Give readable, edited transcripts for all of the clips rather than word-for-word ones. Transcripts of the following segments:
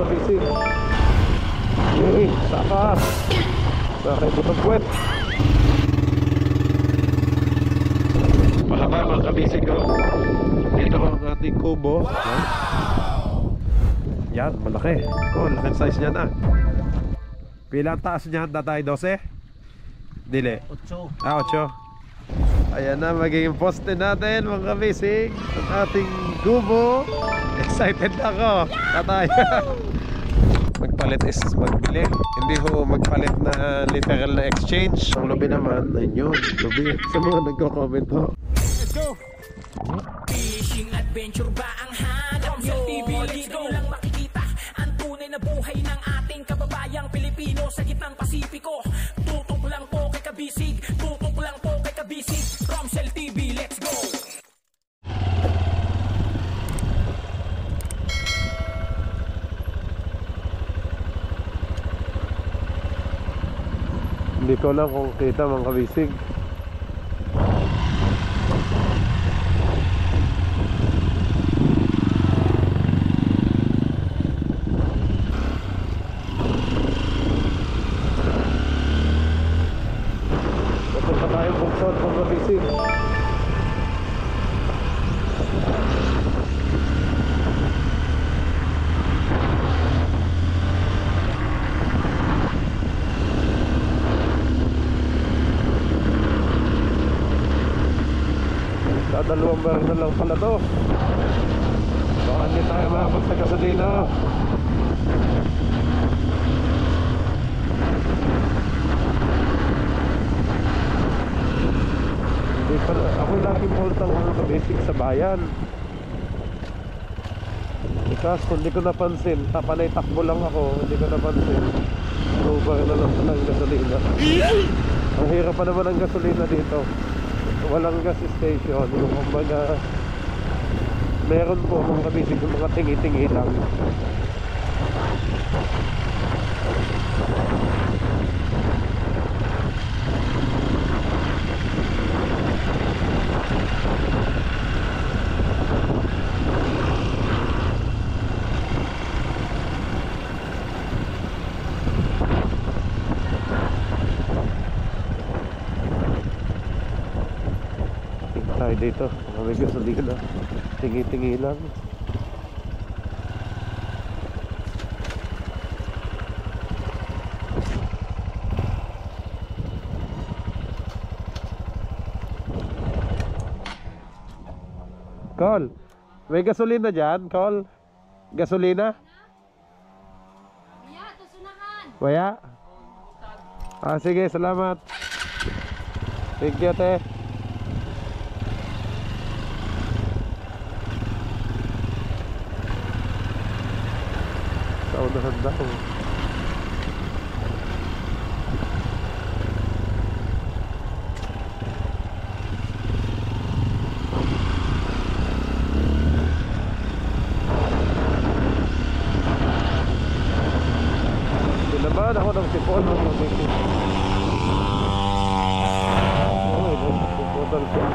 kabisig. Yay, saka. Sakay po ng puwet. Mahaba mga kabisig ko. Dito ko ang ating kubo. Yan, malaki. Laking size niya na. Pilang taas niya? Tatay 12? Dili 8. 8. Ayan na, magiging poste natin mga kabisig. Ang ating kubo. Excited ako. Tatay. Magpalit is magbili. Hindi ho magpalit na literal na exchange. Ang lubi naman, ayun, lubi. Sa mga nagko-comment ho. Let's go! Fishing adventure ba ang hanap nyo? Dito lang makikita ang tunay na buhay ng ating kababayang Pilipino sa gitnang Pasipiko. Tutok lang po kay kabisig, tutok lang po kay kabisig. Romsel TV, let's go! Hindi ko lang kung kita mga kabisig. Papunta tayo buksod mga kabisig. Dalawang baril na lang pala to. Baka hindi tayo makapag sa gasolina. Hindi pala. Ako laging multang mga kabisig sa bayan. Kasi kung hindi ko napansin, tapanay takbo lang ako, hindi ko napansin. So baril na lang pala ang gasolina. Ang hirap pa naman ang gasolina dito. Walang gas station. Yung kumbaga meron po mga kabisig yung mga tingi-tingi lang. Tayo dito, may gasolina. Tingi-tingi lang. Col, may gasolina dyan, Col? Gasolina? Waya, tusunahan. Waya? Sige, salamat. Thank you, te. Saunahan daw. Dinamaan ako ng sipon ng mabigit. Ay, nagpuputol siya.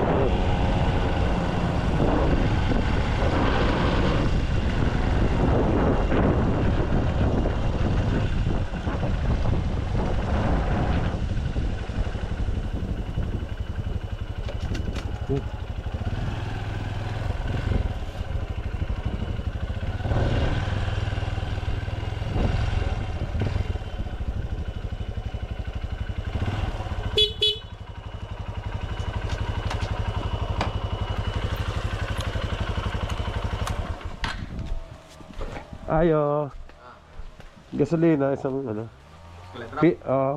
Ayo. Gasolina isang ano?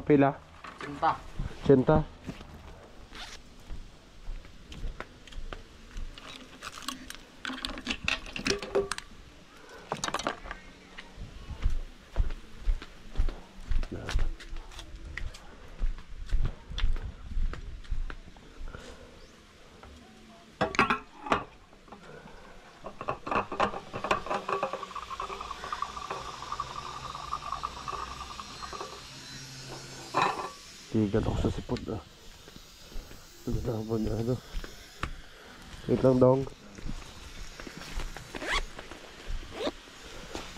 Pila? Cinta. Cinta. Tigan ako sa sipot ah. Ano na ba na ano? Wait lang dong.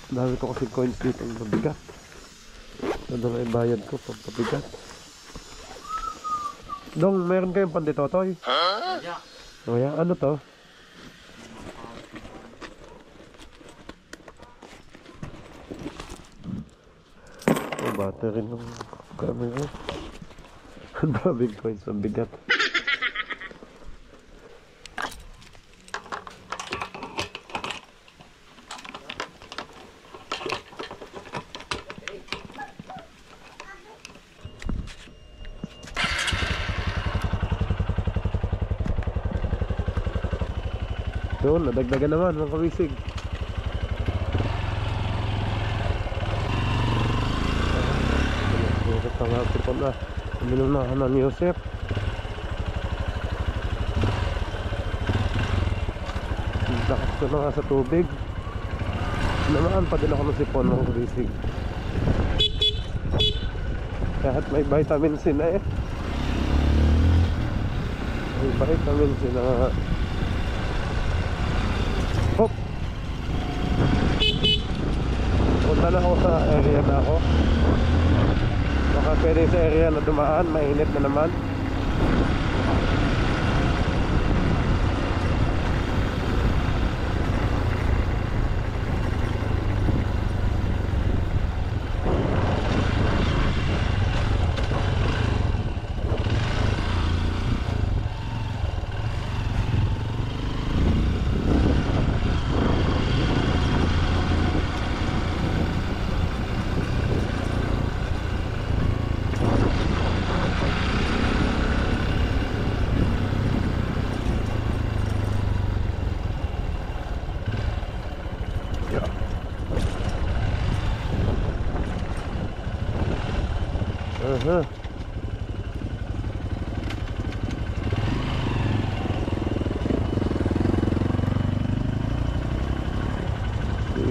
Dami ko kasi coins dito ang mabigat. Ano na yung bayad ko pag mabigat. Dong, meron kayong panditotoy? Yeah. O yan, ano to? Oh, battery ng camera. Ang daming coins ang bigat. Yun, nadagdagan naman mga kawisig. Bakit ang hapon ko na uminom na Hanan Yosef. Lakas ko na nga sa tubig. Namaan pa din ako ng sipon mga kawisig. Kahit may vitamin C na eh. May vitamin C na nga. Hop! Punta na ako sa area na ako. Baka pwede sa area na dumaan, mainit na naman.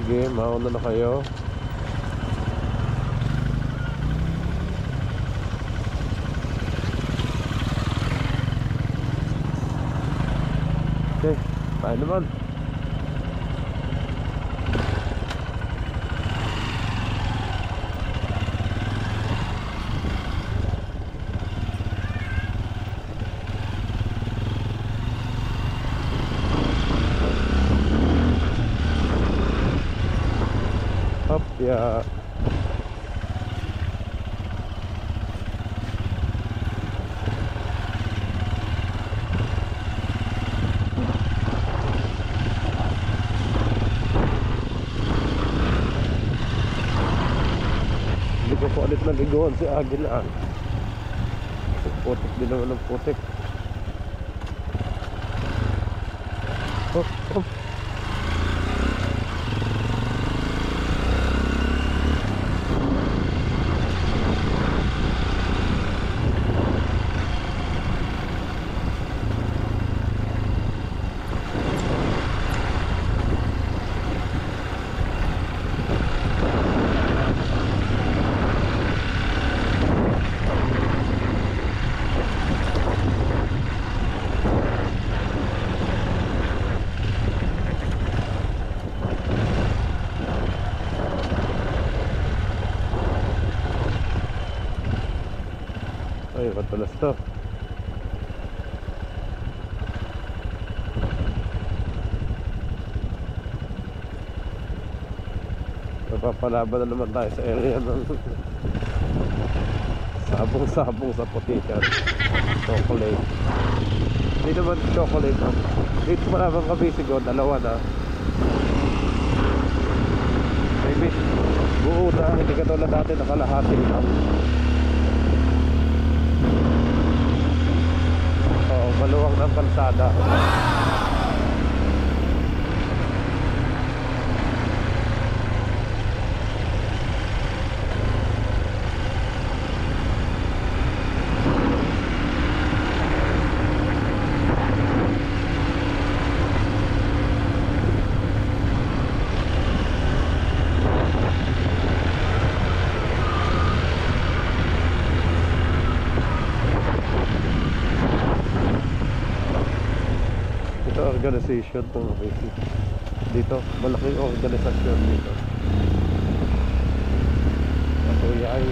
Sige, mauna na kayo. Okay, tayo naman. Hop, ya. Hindi ko po ulit naligoan si Aguilar. Putik din naman ng putik. Hop, hop. Ay, matulas to. Napapalaban na naman tayo sa area ng sabong-sabong sa putikan. Chocolate. Hindi naman chocolate. Dito pa naman kabisigo, dalawa na. Maybe buo na, hindi katulad dati nakalahati na. Oo, maluwang ng kalsada. Organization to dito, malaking organisasyon dito. Matuyay.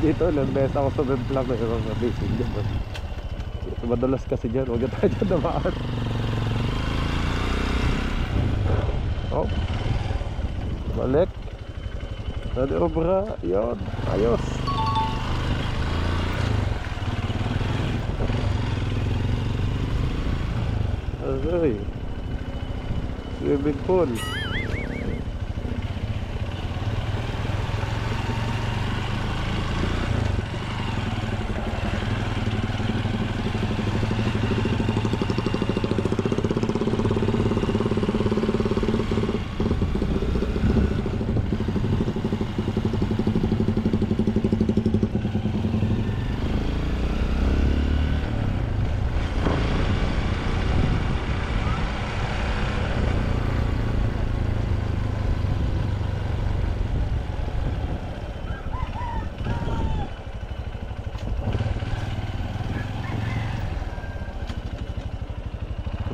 Dito lang beses ako sa Bemplang na yung mga basic dyan. Madalas kasi dyan, huwag na tayo dyan namaan. Oh, balik. Nadi obra, yun, ayos. Aray, swimming pool.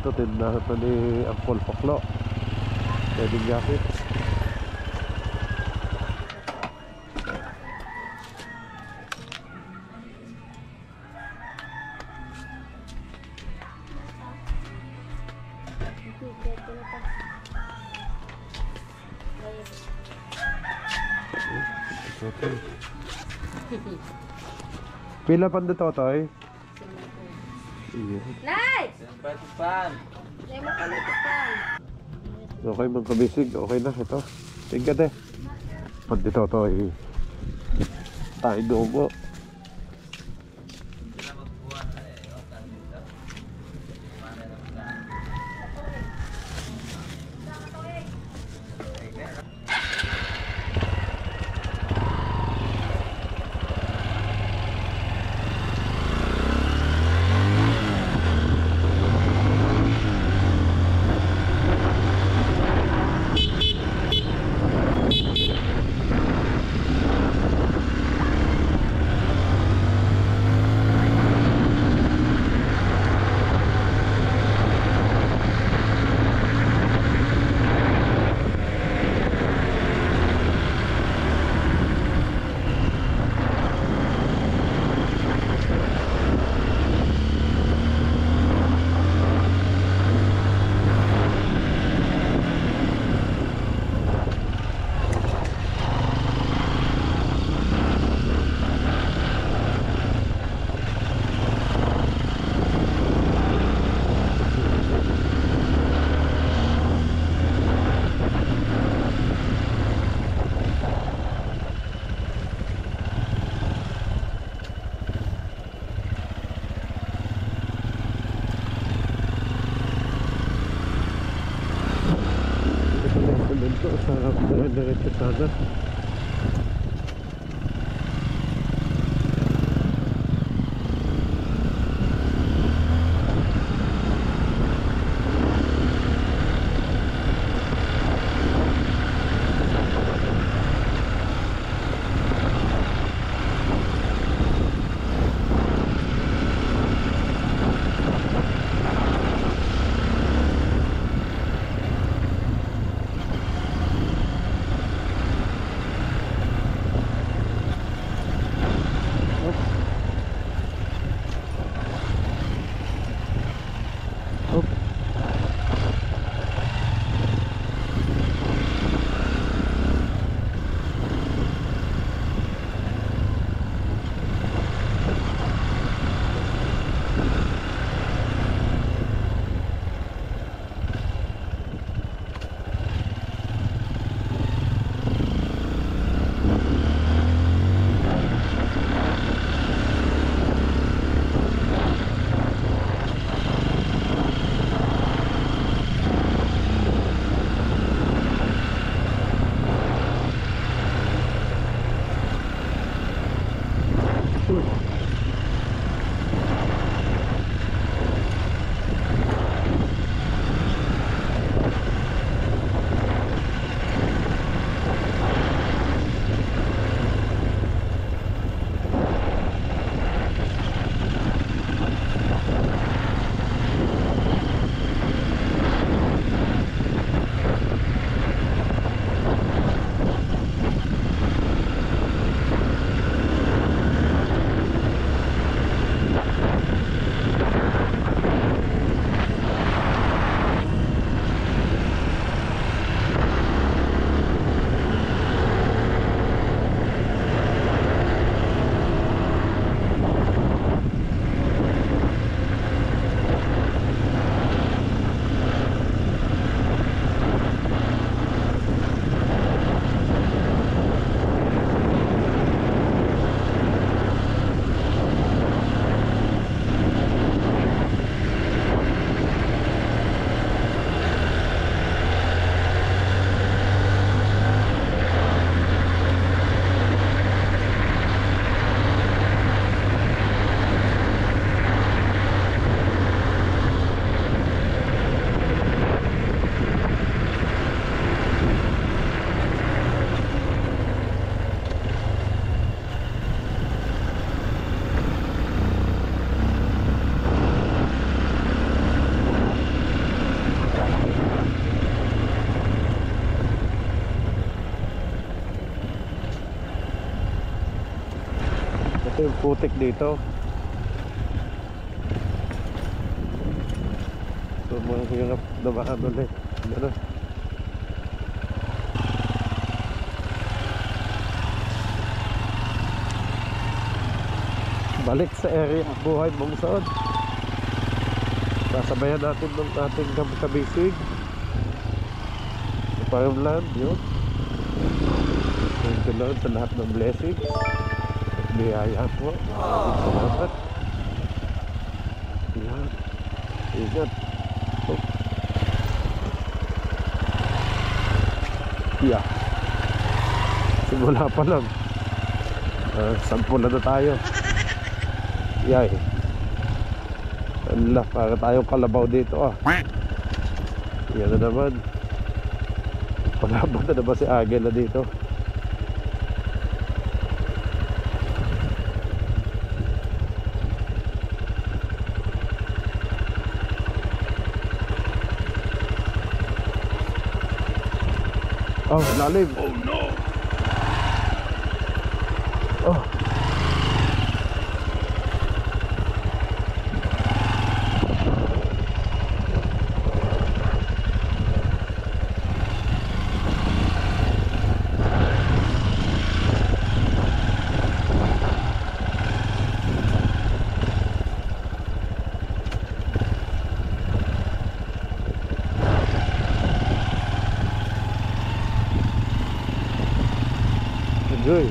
Ito tindahan pa ni Ampol Paklo. Pwedeng jacket. Okay. Pila pa dito, Toy? Iya. Nice! Okay mga kabisig, okay na ito. Tingka de. Pag dito to ay tayo dugo. Sarap na diretso sana. Ito yung putik dito. So mga hirap dumaan ulit. Ano? Balik sa area buhay bungsod. Sasabayan natin ng ating kabisig sa farmland yun. Thank you Lord sa lahat ng blessings. Biyaya po. Salamat. Yan. Ingat. Oh. Yeah. Simula pa lang. 10 na tayo. Yay. Allah, para tayong kalabaw dito ah. Yan na naman. Kalabaw na naman si Agel na dito. Oh, lalim. Oh no. Oh. Enjoy.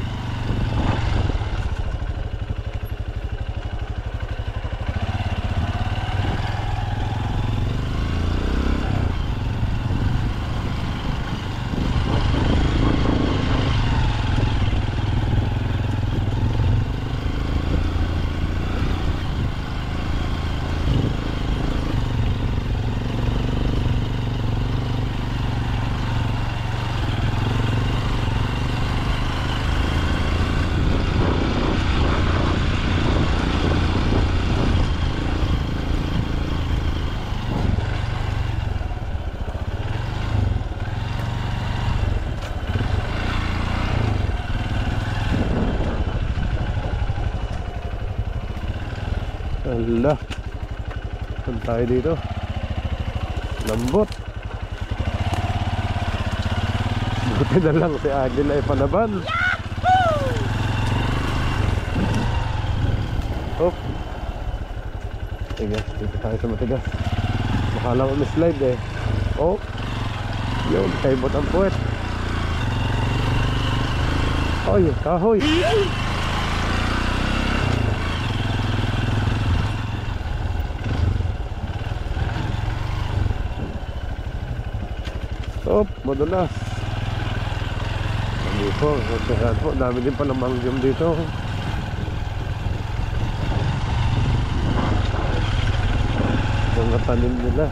Allah. Saan tayo dito? Lambot. Buti na lang si Agil ay palaban. Hop. Tigas, dito tayo sa matigas. Baka lang umislide eh. Oh. Yun, kaibot ang puwet. Oy, kahoy. Stop, madulas. Dito, dami din pala mangyom dito. mga tanim nila.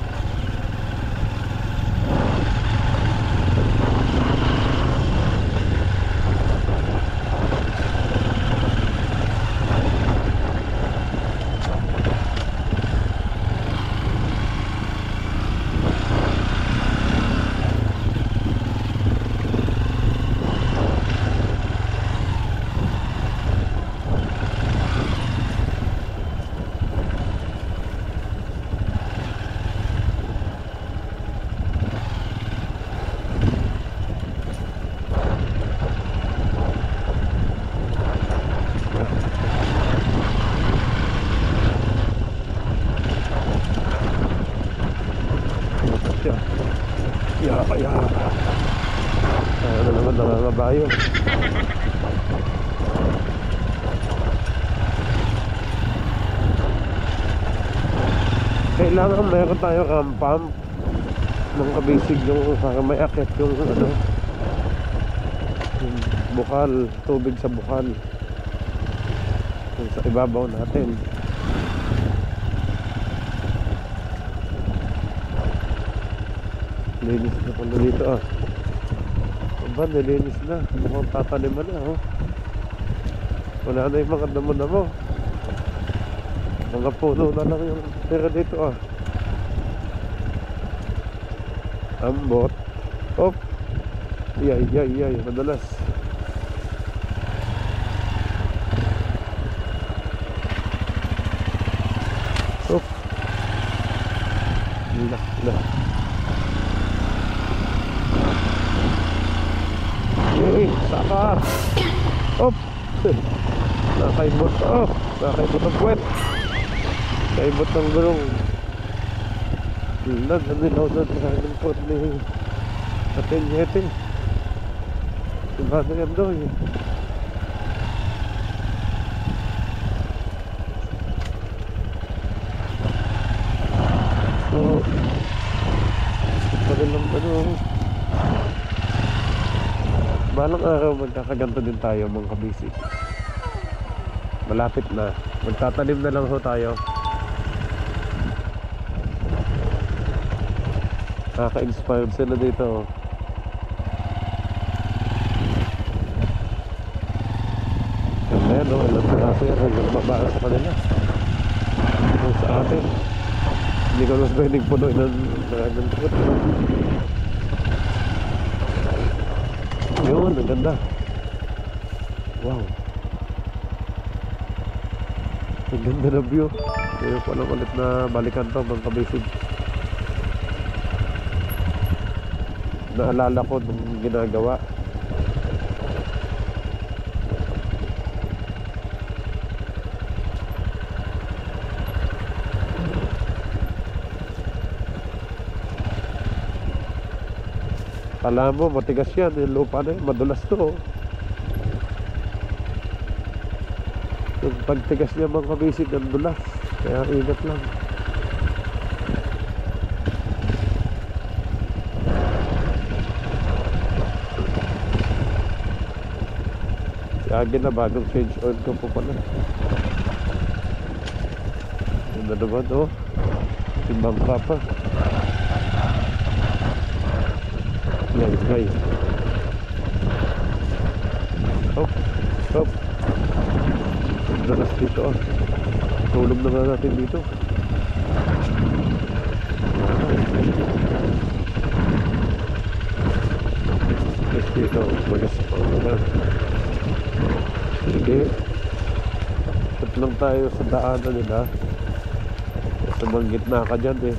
Ano naman nangangabayo. Kailangan meron tayo pump ng kabisig yung para may akit yung ano, yung bukal, tubig sa bukal yung sa ibabaw natin. Linis na pala dito ah. Aba, nilinis na. Mukhang tataniman na oh. Wala na yung mga damo-damo. Mga puno na lang yung tira dito ah. Ambot. Op. Yay. Madalas. Op. Lah. Saka. Op. Nakaibot. Oh. Nakaibot ang puwet. Nakaibot ang gulong. Nagdilaw na ng pot ni Atin Yete. Diba na yan doon eh. So ito rin lang ano. Balang araw magkakaganto din tayo mga kabisi. Malapit na. Magtatanim na lang ho tayo. Nakaka-inspired sila dito. Ayan o, ilang piraso yan. Hanggang babaan sa kanila. Kung sa atin hindi ko mas pwedeng punoy ng ganito. Yun, ang ganda. Wow, ang ganda na view. Kaya ko lang ulit na balikan to mga kabisig. Naalala ko nung ginagawa. Alam mo, matigas yan. Yung lupa na yun, madulas to. Yung pagtigas niya mga kabisig, ang dulas. Kaya ingat lang. Agin na bagong change oil ko po pala. Yung na naman oh. Timbang ka pa. Ngay. Hop. Dalas dito oh. Tulog na nga natin dito. Yes, dito. Magas pa na. Sige. Ito lang tayo sa daanan nila. Sa mga gitna ka dyan eh.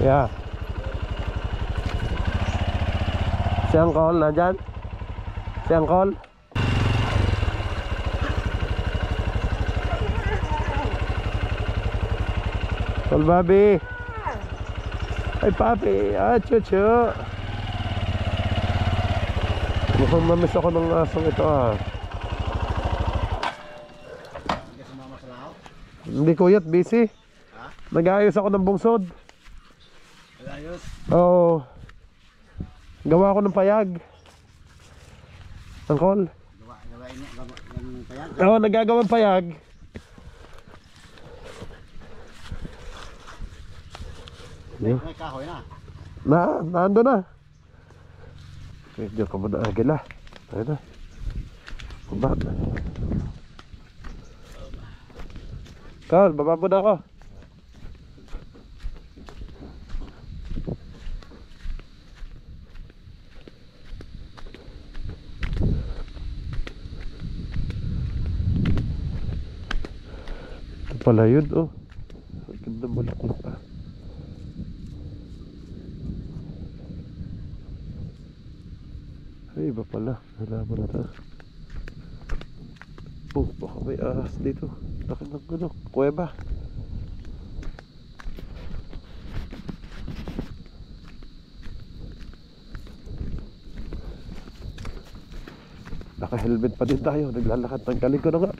Yeah. Si Angkol, nandyan? Si Angkol? Tol Bobby. Ay papi, chuchu. Mukhang mamiss ako ng asong ito Hindi kuyat, busy. Nag-aayos ako ng bungsod. Ayos. Oo. Gawa ko ng payag. Angkol. Gawain ng payag. Oo, nagagawang payag. May kahoy na. Nando na. Medyo ka muna agila. Tayo na. Kumbat. Carl, baba mo na ako. Ito pala yun, oh. Ang ganda bulaklak Ay, iba pala. Halaman na ito. Oh, baka may ahas dito. Laki ng ano, kuweba. Naka-helmet pa din tayo. Naglalakad. Tanggalin ko na nga.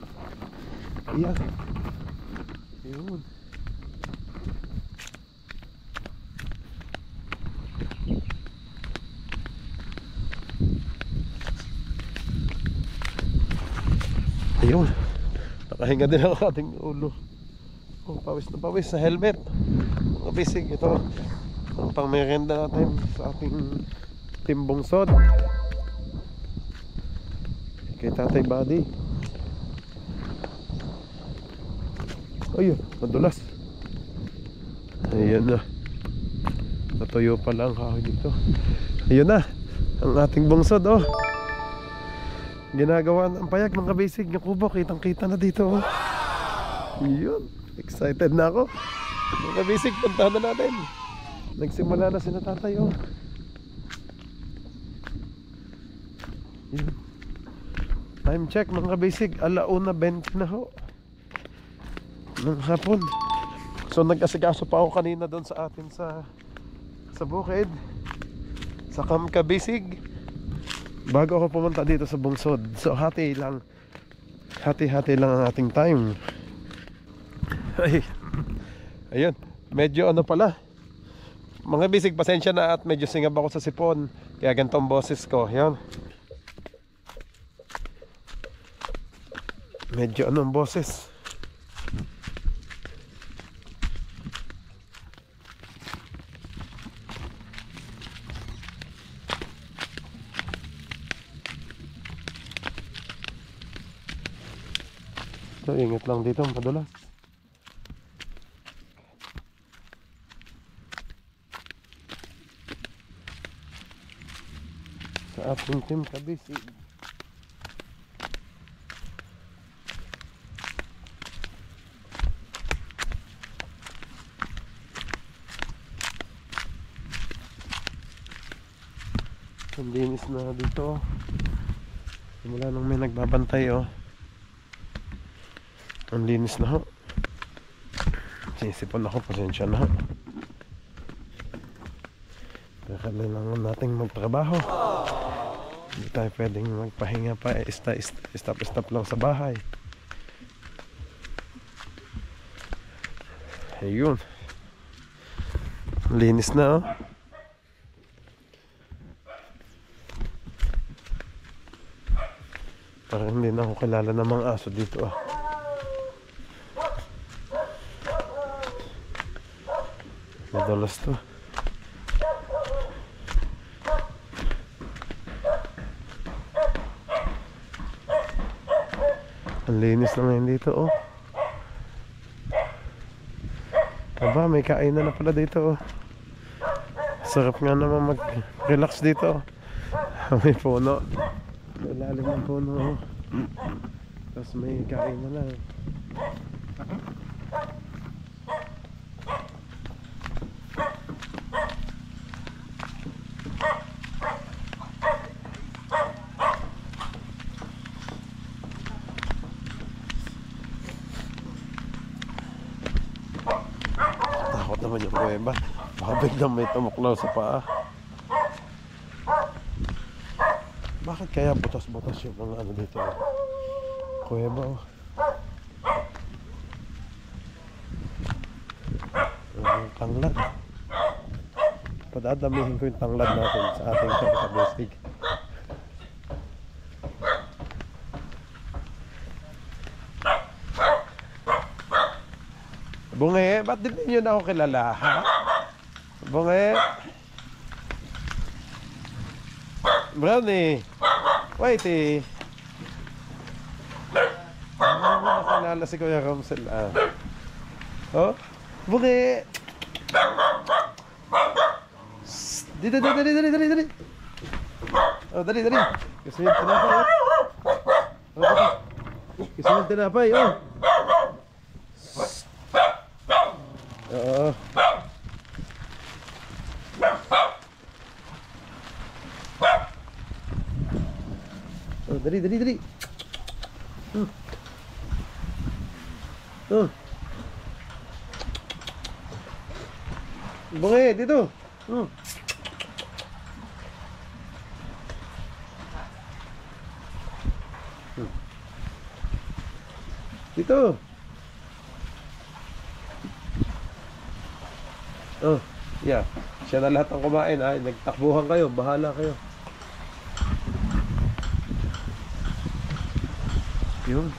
Ayan. Ayun. Ayun. Nakahinga din ang ating ulo. Oh, pawis na pawis sa helmet. Mga bisig ito. Ang pangmerenda natin sa ating timbong sod. Kay Tatay Buddy. Ayun, madulas. Ayan na. Natuyo pala ang kahoy dito. Ayun na. Ang ating bungsod, oh. Ginagawa ng payag, mga basic. Yung kubo, kitang kita na dito, oh. Yun. Excited na ako. Mga basic, puntahan na natin. Nagsimula na sina tatay, oh. Yun. Time check, mga basic. 1:20 na ho ng hapon. So nag-asikaso pa ako kanina doon sa atin sa bukid, sa Camp Kabisig, bago ako pumunta dito sa bungsod. So hati lang ang ating time. Ay, ayun, medyo ano pala, mga bisig, pasensya na at medyo singab ako sa sipon, kaya ganito ang boses ko. Yan, medyo ano ang boses. So, ingat lang dito, madulas. Sa ating Team Kabisig. Ang linis na dito. Simula nung may nagbabantay, oh. Ang linis na ho. Sinisipon ako, pasensya na ho. Kailangan nating magtrabaho. Hindi tayo pwedeng magpahinga pa, stop lang sa bahay. Ayun. Linis na, oh. Parang hindi na ako kilala ng mga aso dito, ah. Madalas to. Ang linis na ngayon dito, oh. Aba, may kainan na pala dito, oh. Sarap nga naman mag-relax dito, oh. May puno. Ilalim ng puno, oh. Tapos may kainan na, oh. naman yung kuweba. Baka biglang may tumuklaw sa paa. Bakit kaya butas-butas yung mga ano dito? Kuweba oh. Tanglad. Padadamihin ko yung tanglad natin sa ating kabisig. Bunge, ba't din niyo na ako kilala, ha? Bunge. Brownie. Wait eh. Ano mo nakilala si Kuya Romsel, ah? Oh? Bunge. Dito, dali. Oh, dali. Gusto yung tinapay, oh. Gusto yung tinapay, oh. Oo. Oh, dali. Oh. Bunge, dito. Dito. Oh, yeah. Siya na lahat ang kumain. Ay, nagtakbuhan kayo. Bahala kayo. Yun.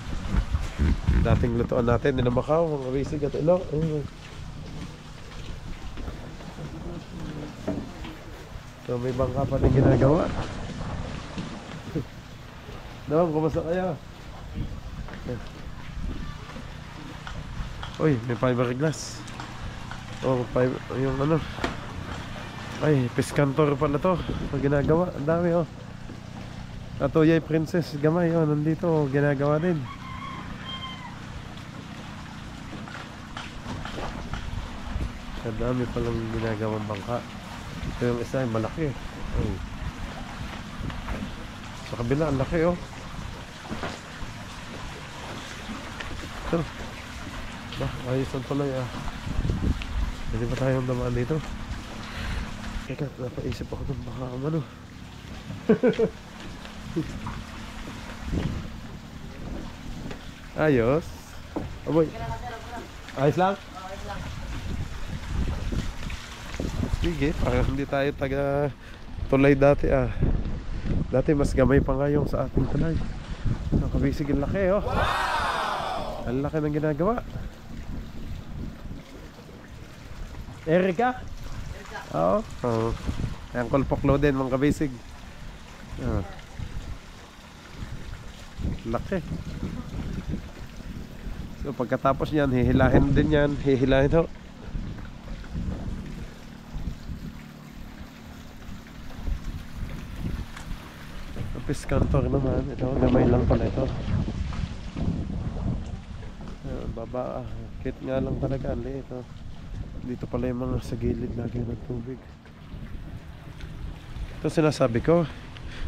Dating lutuan natin. Ninamakaw. Mga bisig at ilo. So, may bangka pa rin ginagawa. Dong, kumusta kayo? Uy, may fiberglass. Oh, yung ano. Ay, piskantor pala to. Ang ginagawa, ang dami oh. Atoyay Princess Gamay oh, nandito oh, ginagawa din. Ang dami palang ginagawang bangka. Ito yung isa ay malaki. Ay. Sa kabila, ang laki oh. Ito. Bah, ayos ang tuloy ah. Pwede ba tayong damaan dito? Teka, napaisip ako ng baka ano. Ayos. Aboy. Ayos lang? Sige, parang hindi tayo taga tulay dati ah. Dati mas gamay pa nga yung sa ating tulay. Nakabisig yung laki oh. Ang laki ng ginagawa. Erika? Oo. Oh. Ayan, kulpoklo din mga kabisig. Laki. So pagkatapos niyan, hihilahin din yan. Hihilahin ho. Piskantor naman. Ito, gamay lang pala ito. Baba, kit nga lang talaga. Ito. Dito pala yung mga sa gilid lagi ng tubig. Ito sinasabi ko.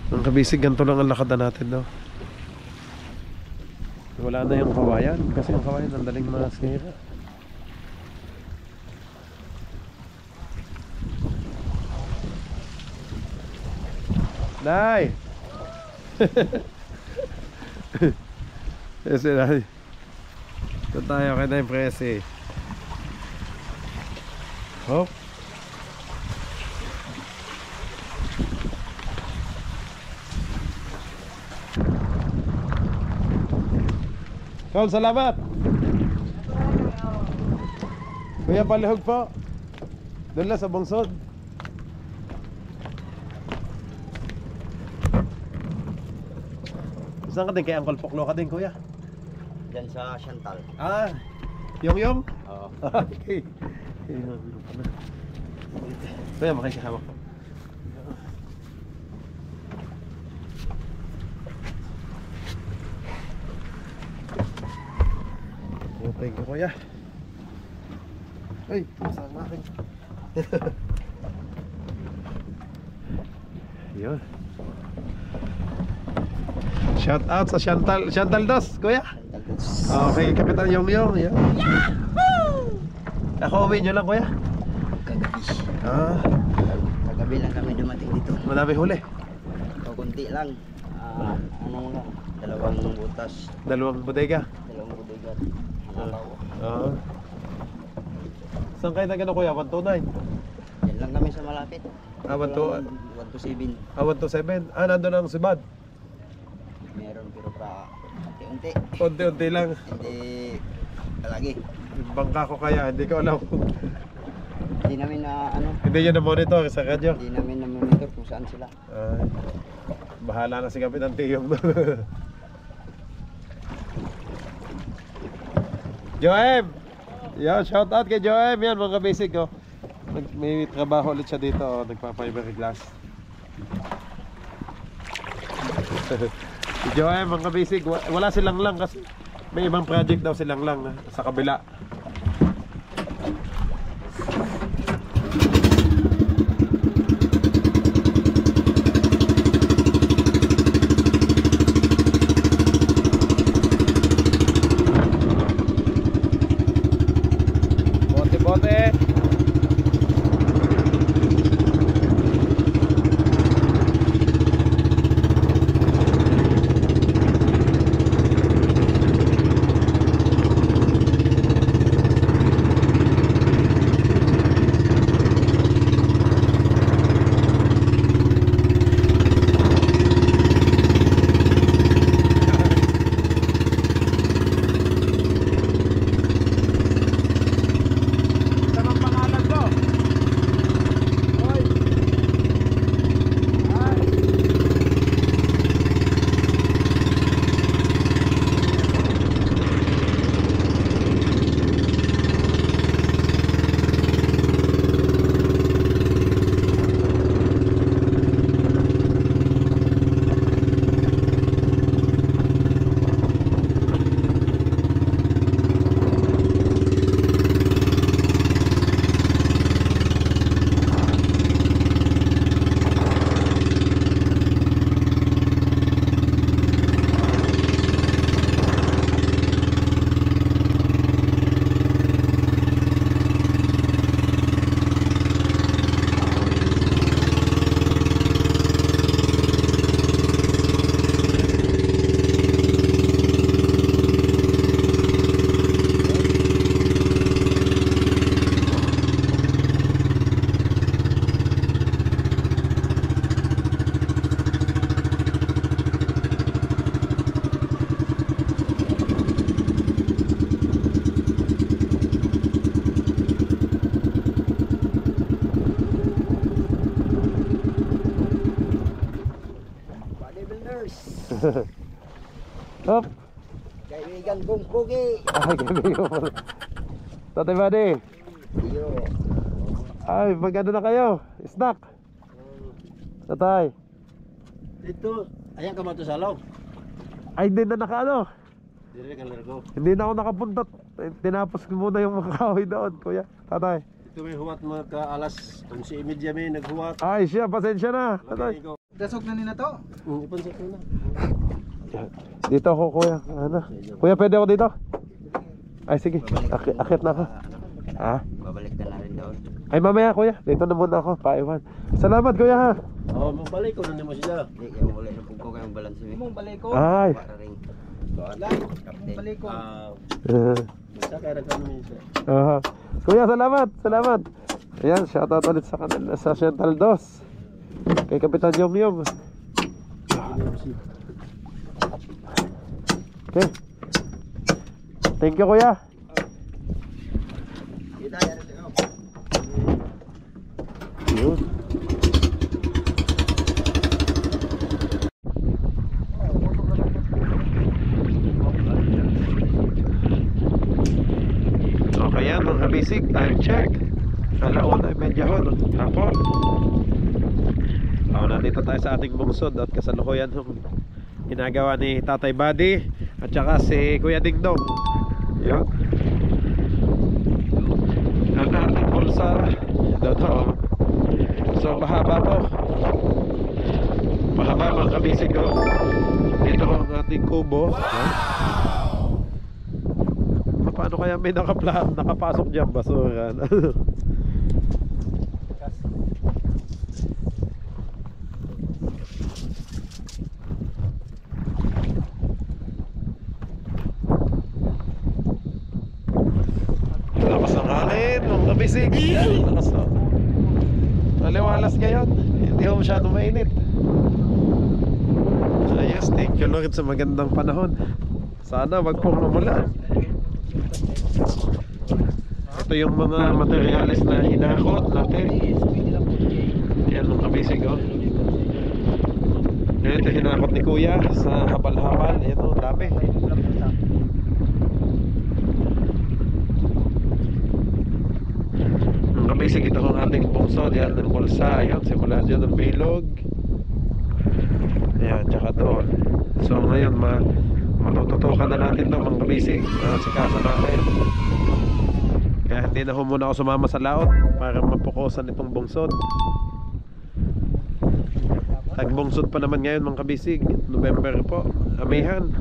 Ang kabisig, ganito lang ang lakad natin daw. Wala na yung kawayan. Kasi yung kawayan ang daling masira. Nay! Yes, Nay. Ito tayo kay Nay Presi. Hop. Kol, salamat. Kuya Palihog po. Doon lang sa bungsod. Saan ka din? Kay Uncle Poklo ka din, kuya? Diyan sa Chantal. Ah, yung? Oo. Okay. Kuya, makikihawak ko. Thank you, kuya. Ay, masama akin. Yun. Shout out sa Chantal Dos, kuya. Okay, Kapitan Yong Yong. Yahoo! Ako uwi nyo lang, kuya. Ah, Kagabi lang kami dumating dito. madami huli. So, kunti lang. Ano lang, dalawang butas, Dalawang bodega. dalawang bodega. Hanapaw. Ah. Saan kayo na gano'n kuya? 129? Yan lang kami sa malapit. Ah, 127. 127? Ah, nandun ang sibad. Meron pero unti-unti. Unti-unti lang. Hindi palagi. Bangka ko kaya, hindi ko alam kung Hindi namin hindi nyo na-monitor sa radyo. hindi namin na-monitor kung saan sila. Ay, bahala na si Kapitan Tiyong. Joem! Yo, shout out kay Joem. Yan mga basic oh. May trabaho ulit siya dito oh. Nagpa-fiberglass. Si Joem mga basic. Wala silang lang kasi may ibang project daw silang lang sa kabila. Bote-bote. Tamang pangalan mo. Hoy. Ay. Bodybuilders. Hop. Kaibigan kong Pugi. Ay, gabi ko. Tatay Buddy. Iyo. Ay, maganda na kayo. Snack. Tatay. Dito, ayan ka ba ito sa law? Ay, hindi na nakaano. Dire ka largo. Hindi na ako nakapunta. Tinapos ko muna yung mga kahoy doon, kuya. Tatay. Ito may huwat mga ka-alas 11:30 may naghuwat. Ay, siya. Pasensya na. Tatay. Dasok na nina to. Ipansak ko na. Dito ako, kuya. Ano? Kuya, pwede ako dito? Ay, sige. Akit na ako. Ha? Babalik ka na rin doon. Ay, mamaya, kuya. Dito na muna ako. Paiwan. Salamat, kuya, ha. Oh, mabalik ko na mo sila. Hindi, kaya muli na pugko kayong balansi. Mong balik ko. Ay. Para rin. Balik ko. Sa kaya nagkano minsan. Kuya, salamat. Salamat. Ayan, shoutout ulit sa kanila sa Central 2. Kay Kapitan Yom Yom. Okay. Thank you, kuya. Kita yan ito. Yun. Okay yan mga basic, time check. Alauna, medyahon. Hapon. Nandito tayo sa ating bungsod at kasalukuyan yung ginagawa ni Tatay Buddy at saka si Kuya Dingdong. Yun. Ang ating bulsa doon. So mahaba po. Mahaba mga kabisig ko. Dito ang ating kubo. Paano kaya may nakapasok dyan basura? kabisig. Lakas na. Maliwalas ngayon. Hindi ho masyadong mainit. Ayos, thank you Lord sa magandang panahon. Sana wag pong umulan. Ito yung mga materials na hinakot natin. Yan mga kabisig, oh. Ito hinakot ni Kuya sa habal-habal. Ito, dami. Mga kabisig, ito ang ating bungsod. Yan ng bulsa. Yan, simula dyan ng bilog. Ayan, tsaka doon. So ngayon, matututukan na natin ito mga kabisig. Sikasa natin. Kaya hindi na muna ako sumama sa laot para mapukusan itong bungsod. Tagbungsod pa naman ngayon mga kabisig. November po, amihan.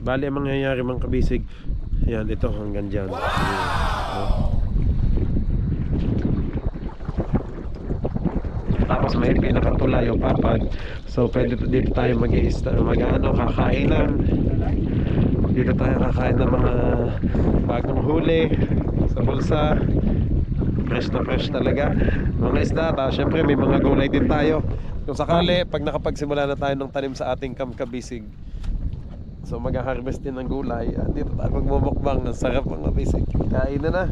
Bali ang mangyayari mga kabisig. Yan, ito hanggang dyan. Tapos may pinakatulay o papag. So pwede dito tayo kakainan. Dito tayo kakain ng mga bagong huli sa bulsa. Fresh na fresh talaga mga isda. Tapos syempre may mga gulay din tayo kung sakali pag nakapagsimula na tayo ng tanim sa ating kabisig. So mag-harvest din ng gulay. Dito tayo magmumukbang. Ang sarap mga kabisig. Kain na.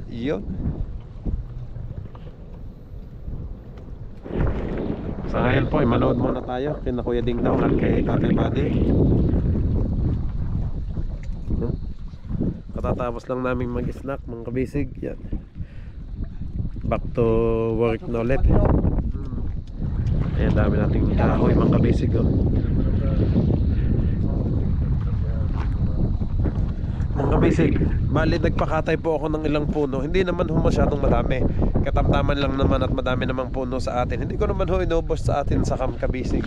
Yun. So ngayon po, manood muna tayo kina Kuya Ding Dong at kay Tatay Buddy. Katatapos lang namin mag-snack mga kabisig. Yan. Back to work na ulit. Ayan, dami nating kahoy mga kabisig, oh. Mga kabisig, bali nagpakatay po ako ng ilang puno. Hindi naman ho masyadong madami. Katamtaman lang naman at madami namang puno sa atin. Hindi ko naman ho inubos sa atin sa kabisig.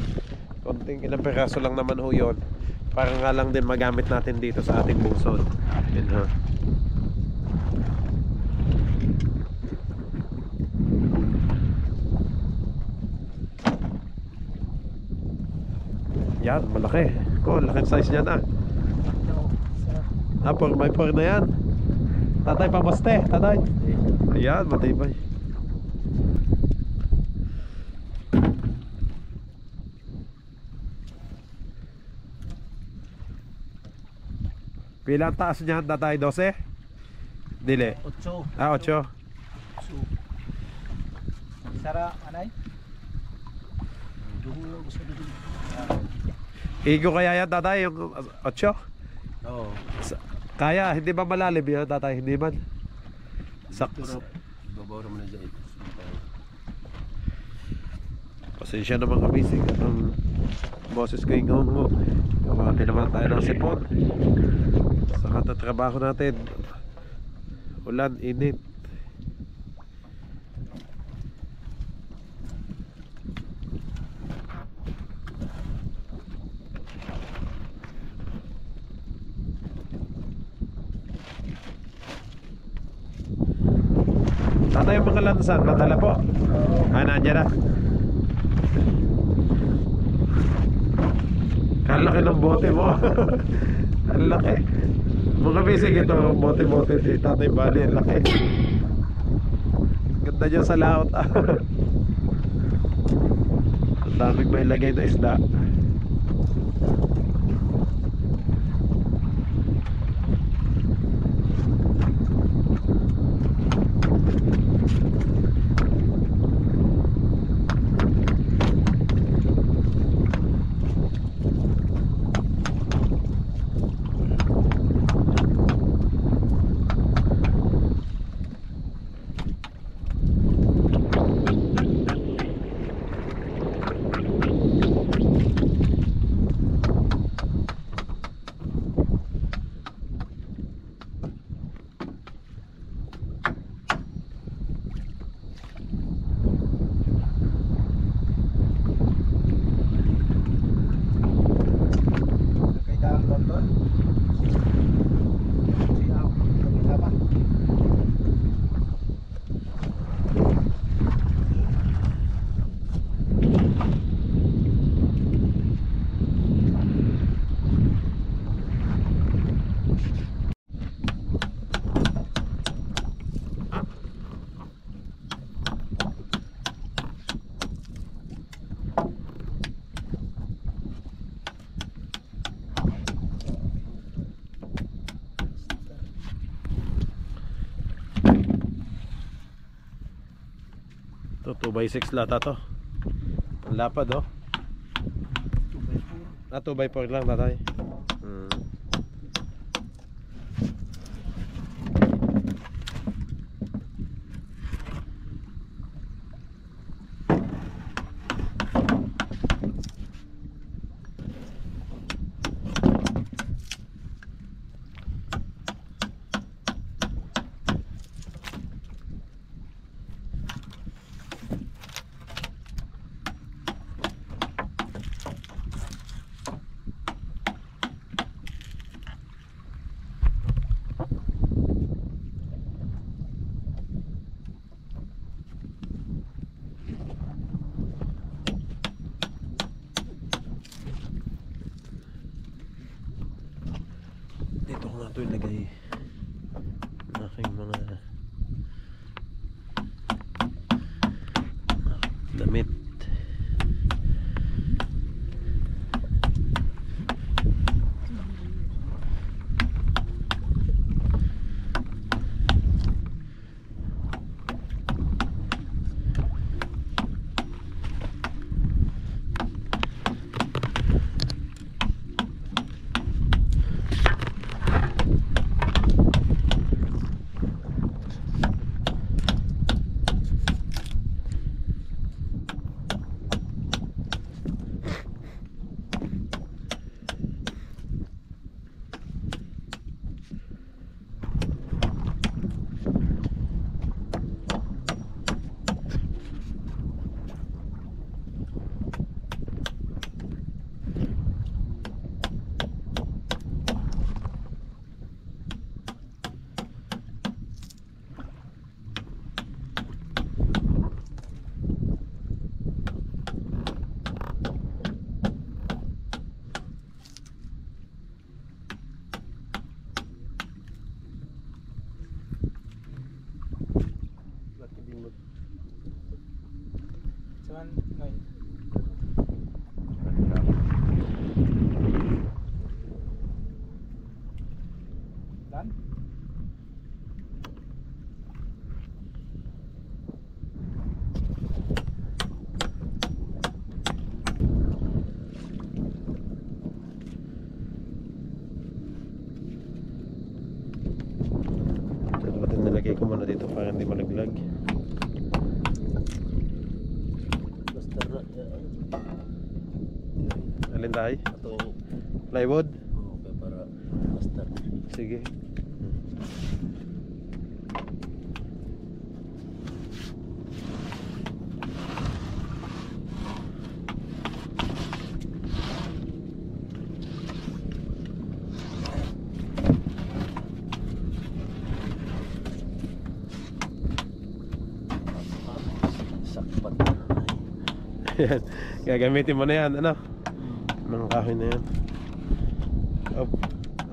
Konting ilang peraso lang naman ho yun. Para nga lang din magamit natin dito sa ating bungsod. Yan ha. Yan, malaki. Laking size niya na. 4x4 na yan. Tatay, pabaste. Tatay. Ayan, matibay. Pilang taas niya, tatay? 12? Dili. 8. 8. Sara, anay? Igo kaya yan, tatay? Yung 8? Oo. Kaya, hindi ba malalim yun, tatay? Hindi man? Babaw naman na dyan. Pasensya naman kabisig. Ang boses ko yung ngungo. Kamati naman tayo ng sipon. Sa katatrabaho natin. Ulan, init. Tatay, yung mga lansang nadala po. Nandiyan na. Kalaki ng bote mo. Ang laki. Mga bisig ito, bote-bote di Tatay Buddy. Ang laki. Ganda dyan sa laot. Ang daming may lagay na isda. 2x6 lata to. Ang lapad oh. 2x4 lang tatay. Dito ko nga ito ilagay ang aking mga damit. Nilagay ko muna dito para hindi malaglag. Basta Alin tayo? ito. Plywood? Okay, para basta. Sige. Sakpat. Yan. Gagamitin mo na yan, ano? Ng kahoy na yan. Oh.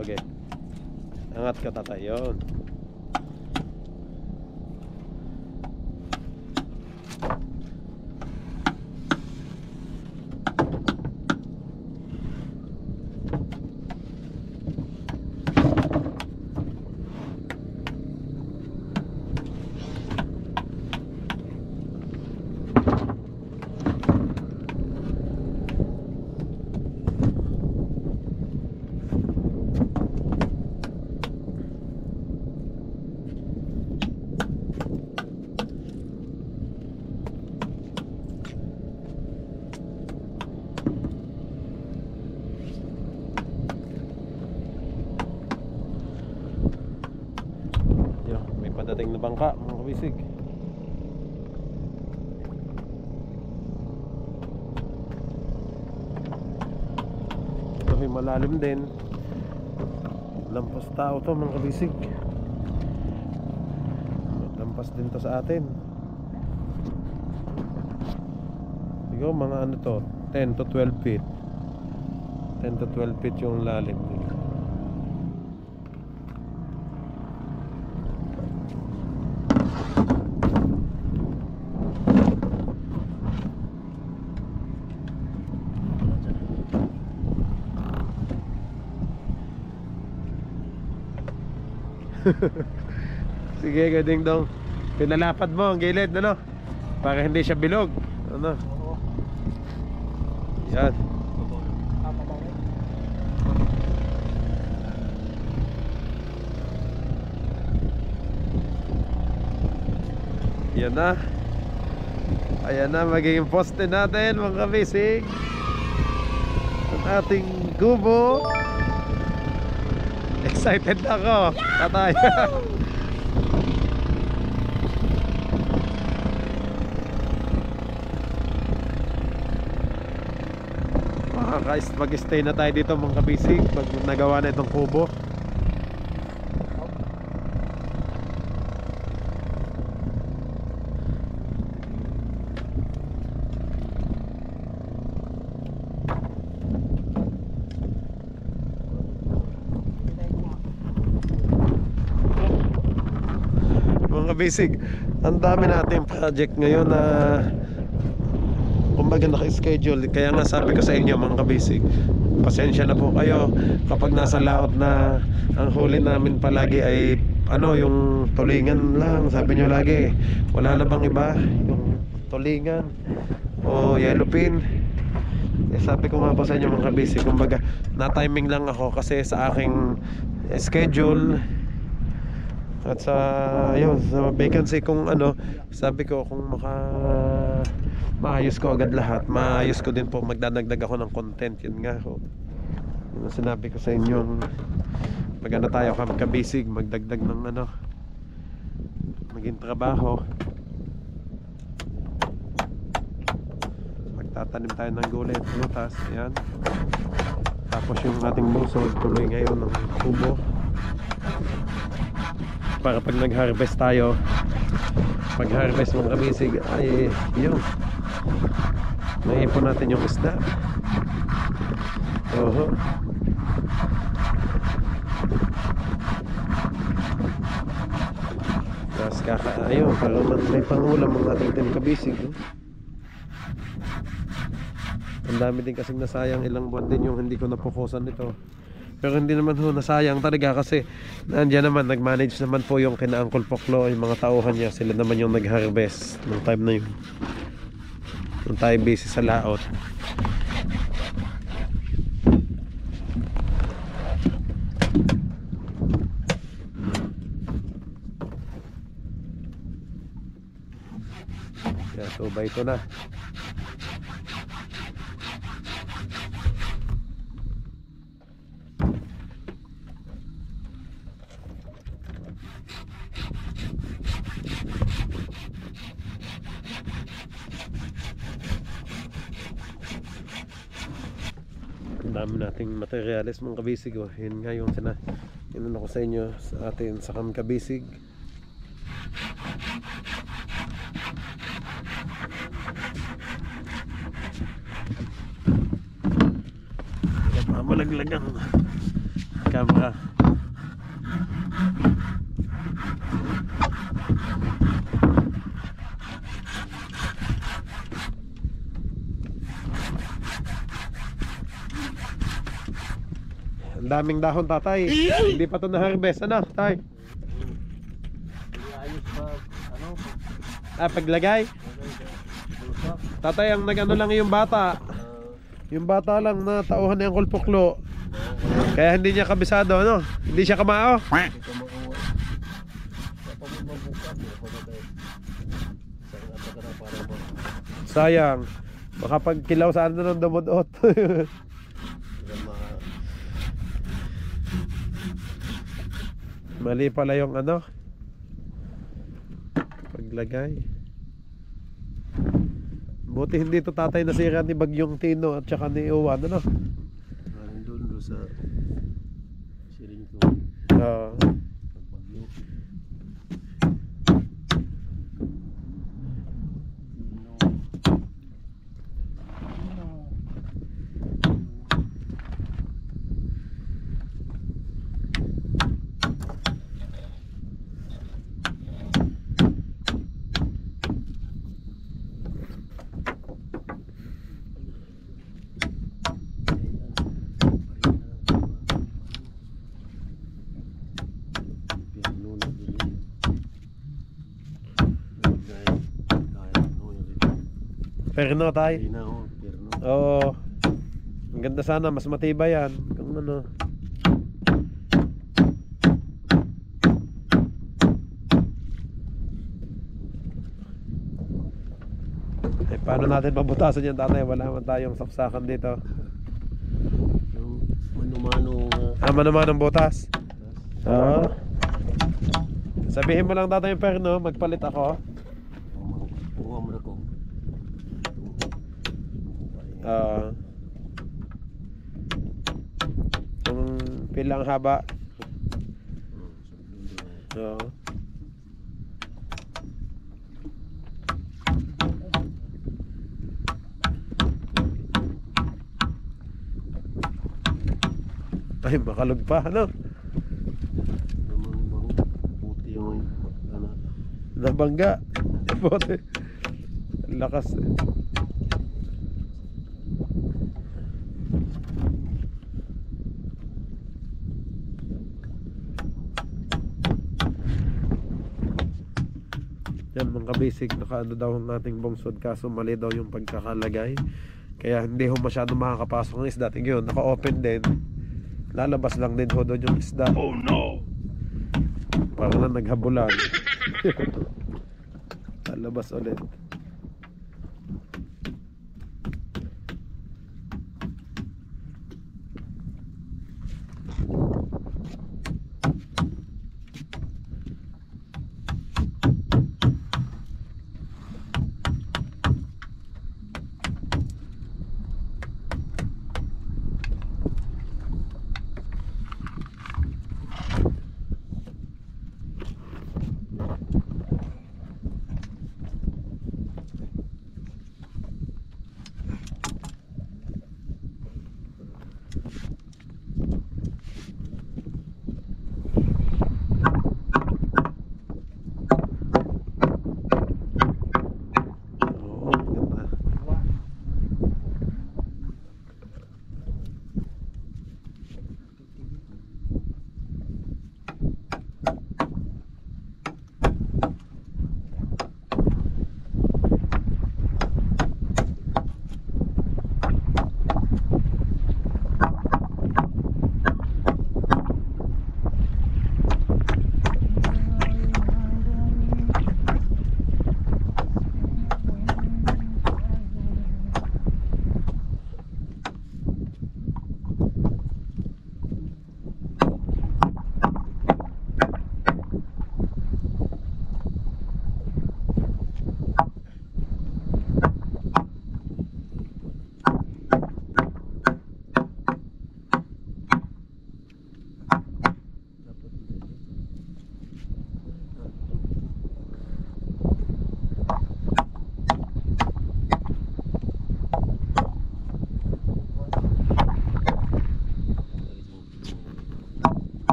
Okay. Angat ka tatay, yun. Padating na bangka mga kabisig. Ito may malalim din. Lampas tao to mga kabisig. Lampas din to sa atin. Siguro mga ano to 10 to 12 feet. 10 to 12 feet yung lalim nila. Sige, gading dong. Pinalapad mo ang gilid, ano? Para hindi siya bilog. Ano? Yan. Yan na. Ayan na, magiging poste natin mga kabisig. Ang ating kubo. Excited ako. Tatay. Mag-stay na tayo dito mga kabisig pag nagawa na itong kubo. Mga kabisig, ang dami nating project ngayon na kumbaga naka-schedule. Kaya nga sabi ko sa inyo mga kabisig, pasensya na po kayo kapag nasa laot na ang huli namin palagi ay ano, yung tulingan lang. Sabi nyo lagi, wala na bang iba? Yung tulingan o yellowfin. Sabi ko nga po sa inyo mga kabisig, kumbaga na-timing lang ako kasi sa aking schedule at sa ayun, sa vacancy kung ano, sabi ko kung maayos ko agad lahat, maayos ko din po, magdadagdag ako ng content. Yun nga ho, yun ang sinabi ko sa inyo, maganda tayo kabisig, magdagdag ng ano, maging trabaho, magtatanim tayo ng gulay at prutas. Ayan, tapos yung ating busod tuloy ngayon ng kubo para pag nag-harvest tayo, pag-harvest mga kabisig ay yun, naipon natin yung isda. Oho. Tapos ayun, para may pangulam ang ating team kabisig, no? Ang dami din kasing nasayang, ilang buwan din yung hindi ko napokusan nito. Pero hindi naman ho nasayang talaga kasi nandiyan naman, nag-manage naman po yung kina Uncle Poklo, yung mga tauhan niya, sila naman yung nag-harvest nung time na yun, nung tayo busy sa laot. Yan, so ba ito na. Ang dami nating materials mga kabisig, oh. Yun nga yung yun ako sa inyo sa atin sa kabisig. Malaglag ang camera. Ang daming dahon tatay. Hindi pa ito na-harvest. Ano tay? Paglagay. Tatay, ang nag-ano lang yung bata. Yung bata lang na tauhan na yung kulpuklo. Kaya hindi niya kabisado, ano? Hindi siya kamao. Sayang. Baka pag kilaw saan na ng dumudot. Mali pala yung ano, paglagay. Buti hindi to tatay nasira ni Bagyong Tino at saka ni Uwan, ano? Doon sa siring ko. Perno tayo. Hindi na ako, pero no. Oo. Ang ganda sana, mas matibay yan. Kung ano. Eh, paano natin mabutasan yan, tatay? Wala naman tayong saksakan dito. Yung mano-mano Naman ang butas. Oo. Sabihin mo lang, tatay, yung perno, magpalit ako. kuha mo na ko. Kung pilang haba. Oo. Ay, makalog pa, ano? Puti yung ano. Nabangga. Bote. Lakas. Yan mga basic, nakaano daw ang ating bungsod, kaso mali daw yung pagkakalagay. Kaya hindi ho masyado makakapasok ang isda. Tingin yun, naka-open din. Lalabas lang din ho doon yung isda. Oh no! Parang na naghabulan. Lalabas ulit.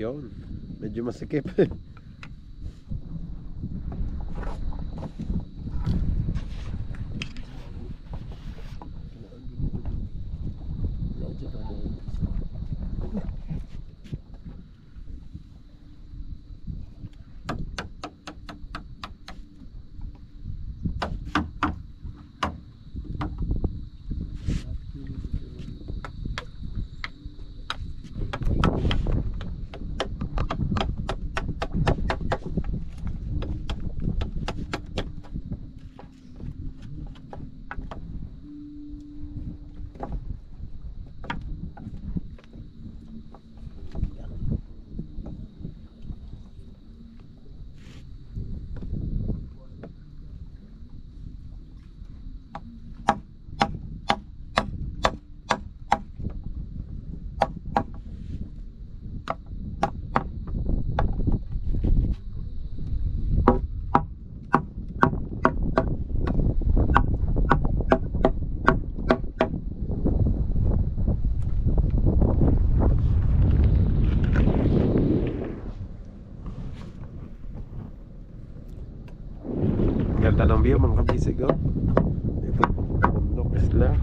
Yun, medyo masikip. Ganda ng view mga kabisig, oh. Ito, bundok isla.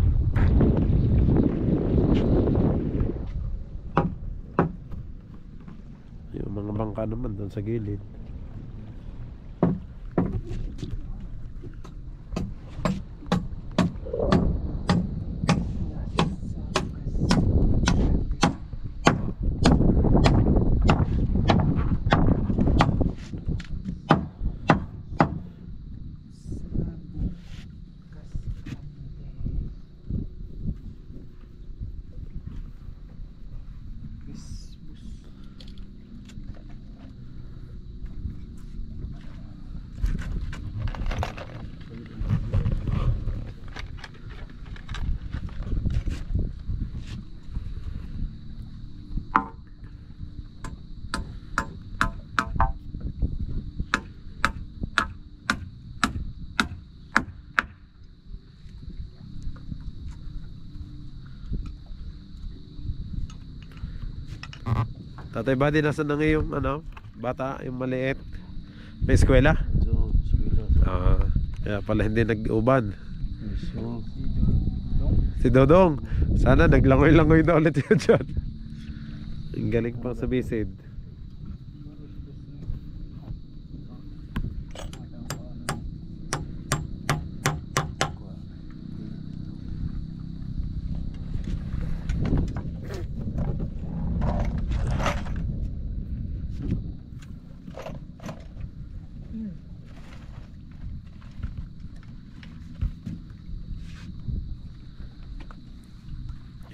Yung mga bangka naman doon sa gilid. Tatay Buddy, nasan na ngayong ano, bata, yung maliit? May eskwela? So, sila. Kaya pala hindi nag-uban. So, Si Dodong, sana naglangoy-langoy na ulit yun dyan. Ang galing pang sa bisid.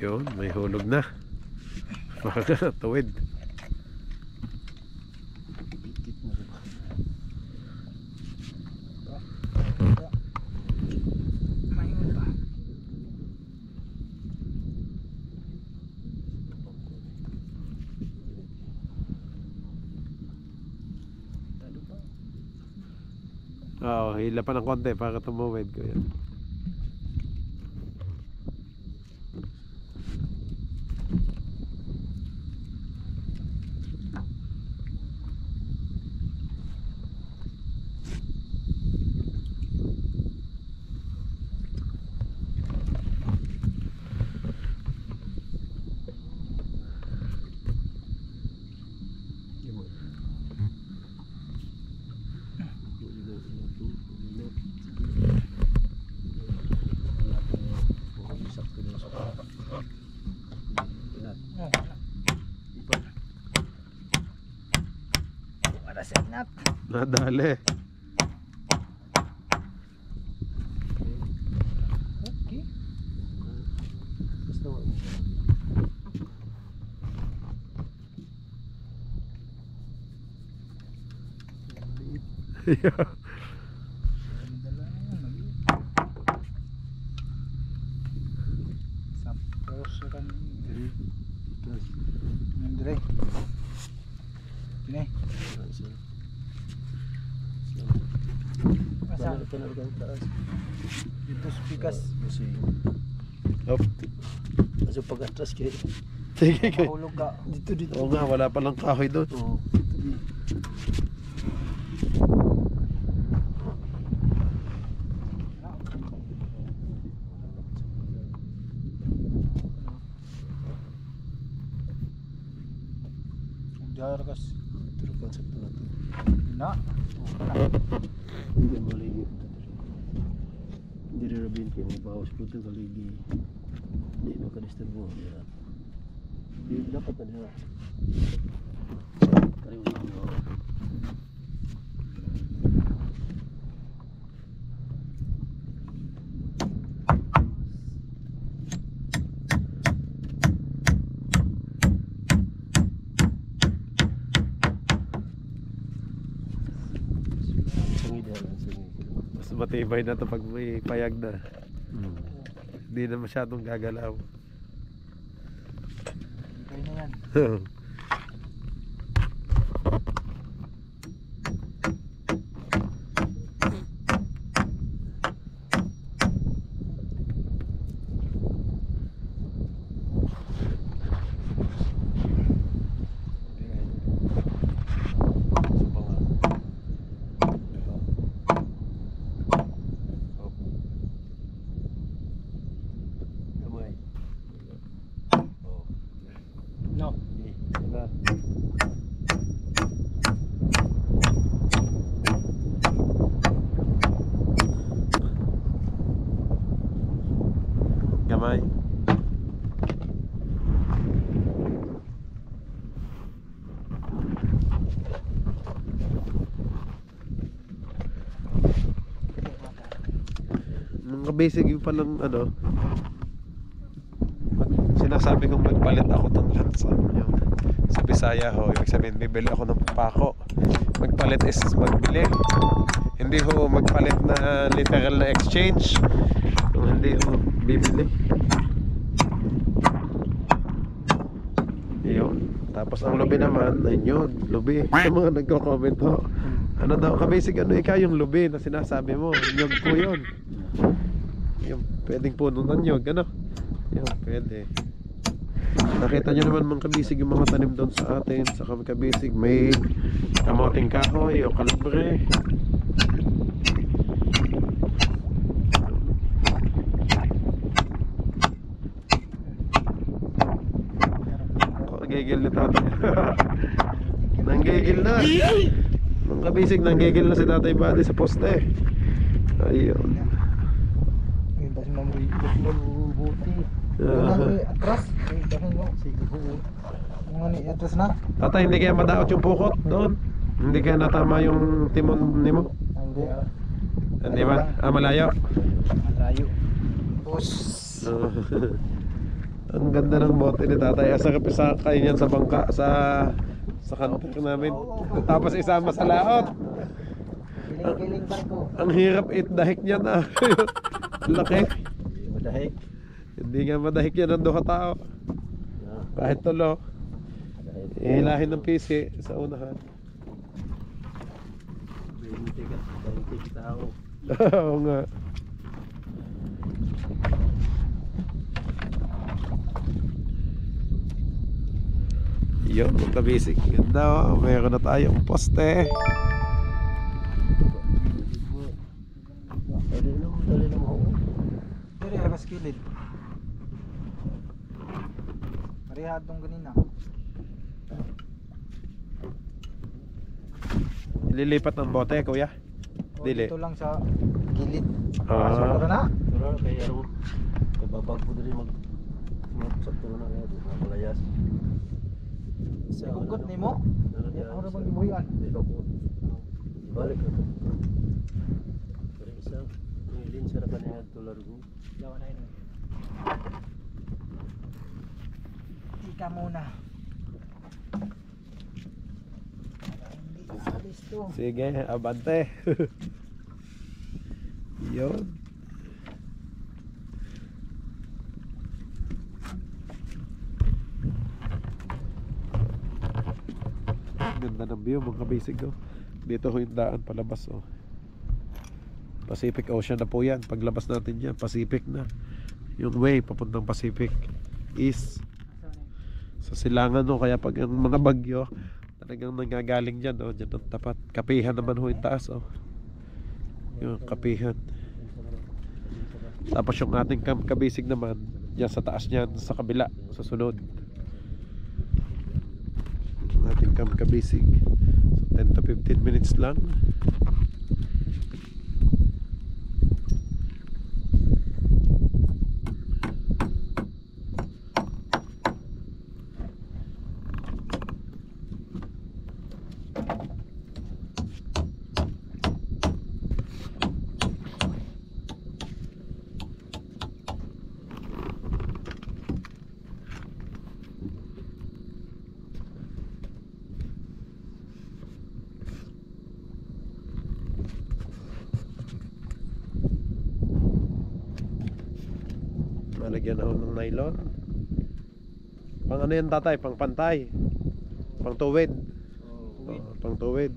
Yun, may hulog na. Baka tuwid. pikit na rin. Oo, hila pa ng konti para tumuwid ko yan. Nadali. Basta wala mo. Dito spikas. Hop. Kasi pag-atras kayo. Sige kayo. Mahulog ka. Dito. Oo nga, wala palang kahoy doon. Oo. Jarkas. Pero konsep na ito. Na. Hindi maligi. Hindi rin rabin kayo. May bawas po ito kaligi. Hindi makadisturb mo. Hindi dapat na nila. Kaya mo na. Mas matibay na to pag may payag na. Hindi na masyadong gagalaw. Kaya na yan. No. Gamay. Mga basic yung palang ano, sinasabi kong magpalit ako ng lansa yung sa Bisaya ho, ibig sabihin bibili ako ng pako. Magpalit is magbili, hindi ho magpalit na literal na exchange. Kung hindi ho bibili yun. Tapos ang lubi naman ay nyog, lubi. Yung mga nagko-comment ho, ano daw kabisig, ano ikaw yung lubi na sinasabi mo, nyog po yun. Yung pwedeng puno ng nyog, ano? Yun, pwede. Nakita nyo naman mga kabisig yung mga tanim doon sa atin. Sa mga kabisig may kamoting kahoy o kalabre. Nanggigil na tatay. Nanggigil na. Mga kabisig, nanggigil na si Tatay Buddy sa poste. Ayun. Tapos mabuti. Atras. Sige po. Mga ni atras na. Tatay, hindi kaya madaot yung pukot doon? Hindi kaya natama yung timon nimo? Hindi. Hindi ba? Malayo. Malayo. Boss. Ang ganda ng bote ni Tatay. Asa kayo niyan sa bangka sa kantor namin. Tapos isama sa laot. Kiling-kiling barko. Ang hirap itdahik niya na. Ang laki. Madahik. Hindi nga madahik yan ng 2 tao. Kahit tulo. Ihilahin ng PC sa unahan. Oo nga. Yun, mga basic. Ganda, mayroon na tayong poste. Pero alas kilid. Parihad tong ganina. Ililipat ng bote, kuya. Dili. Dito lang sa gilid. Ah. Siguro na. Pero kaya ro kababag po diri sakto na kaya malayas. Sa ugot nimo. Ano bang gibuhian? Balik na. Pero isa, ngilin sa kanina tular ko. Yawa na ini. Tika muna. Hindi alis to. Sige, abante. Yun. Ganda ng view mga basic ko. Dito ho yung daan palabas oh. Pacific Ocean na po yan. Paglabas natin yan, Pacific na. Yung way papuntang Pacific East. Sa silangan no, kaya pag ang mga bagyo talagang nanggagaling dyan oh, dyan ang tapat. Kapihan naman ho yung taas oh. Yung Kapihan. Tapos yung ating Camp Kabisig naman dyan sa taas niyan, sa kabila, sa sunod. Yung ating Camp Kabisig. So 10 to 15 minutes lang. Malagyan ako ng nylon. Pang ano yan tatay? Pang pantay. Pang tuwid. Pang tuwid.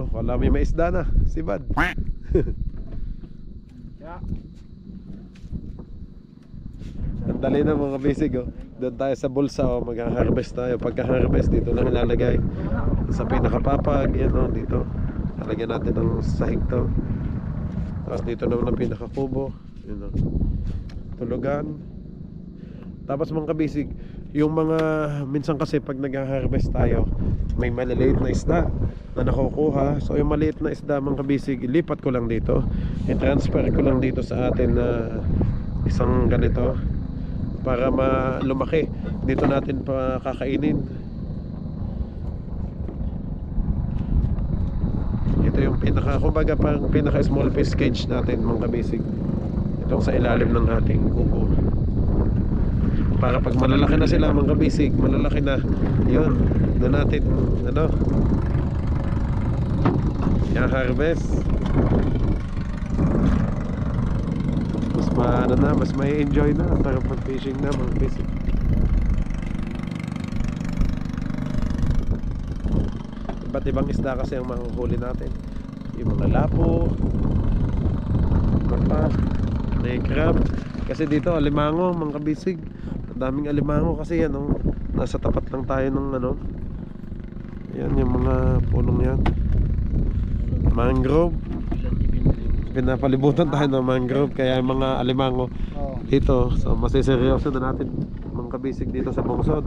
Oh, wala may maisda na. Si Bad. Ang dali na mga basic oh. Doon tayo sa bulsa oh. Mag-harvest tayo. Pagka-harvest dito lang ilalagay. Sa pinakapapag. Yan oh, dito. Lalagyan natin ng sahig to. Tapos dito naman ang pinakakubo. Yun know, tulugan. Tapos mga kabisig, yung mga minsan kasi pag nag-harvest tayo, may maliliit na isda na nakukuha. So yung maliit na isda mga kabisig, ilipat ko lang dito, i-transfer ko lang dito sa atin na isang ganito para lumaki. Dito natin pa kakainin. Ito yung pinaka, kumbaga parang pinaka small fish cage natin mga kabisig. Itong sa ilalim ng ating kubo. Para pag malalaki na sila mga kabisig, malalaki na, yun, doon natin ano, i-harvest. Mas may enjoy na para pag fishing na mga kabisig. Iba't ibang isda kasi ang mahuhuli natin. Yung mga lapo, mapa, may crab. Kasi dito alimango mga kabisig, Daming alimango kasi yan, oh. Nasa tapat lang tayo ng ano. Yan yung mga punong yan. Mangrove. Pinapalibutan tayo ng mangrove, kaya yung mga alimango dito. So masiseryoso na natin mga kabisig dito sa Bungsod.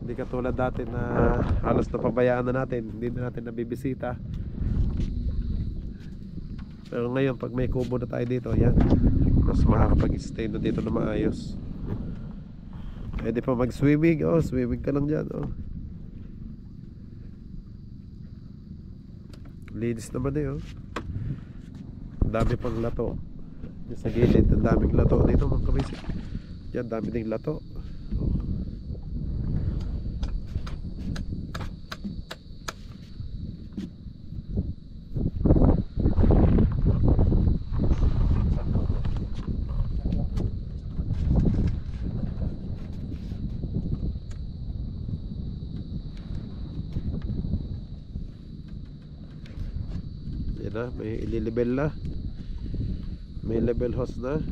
Hindi katulad dati na halos napabayaan na natin, hindi na natin nabibisita. Pero ngayon pag may kubo na tayo dito, yan, mas makakapag-stay na dito na maayos. Pwede pa mag-swimming. Oh, swimming ka lang dyan, oh. Linis naman eh, oh. Ang dami pang lato. Yung sa gilid, ang daming lato dito mga kabisig. Yan, dami ding lato. Yan na, may ililibel na. May level host na.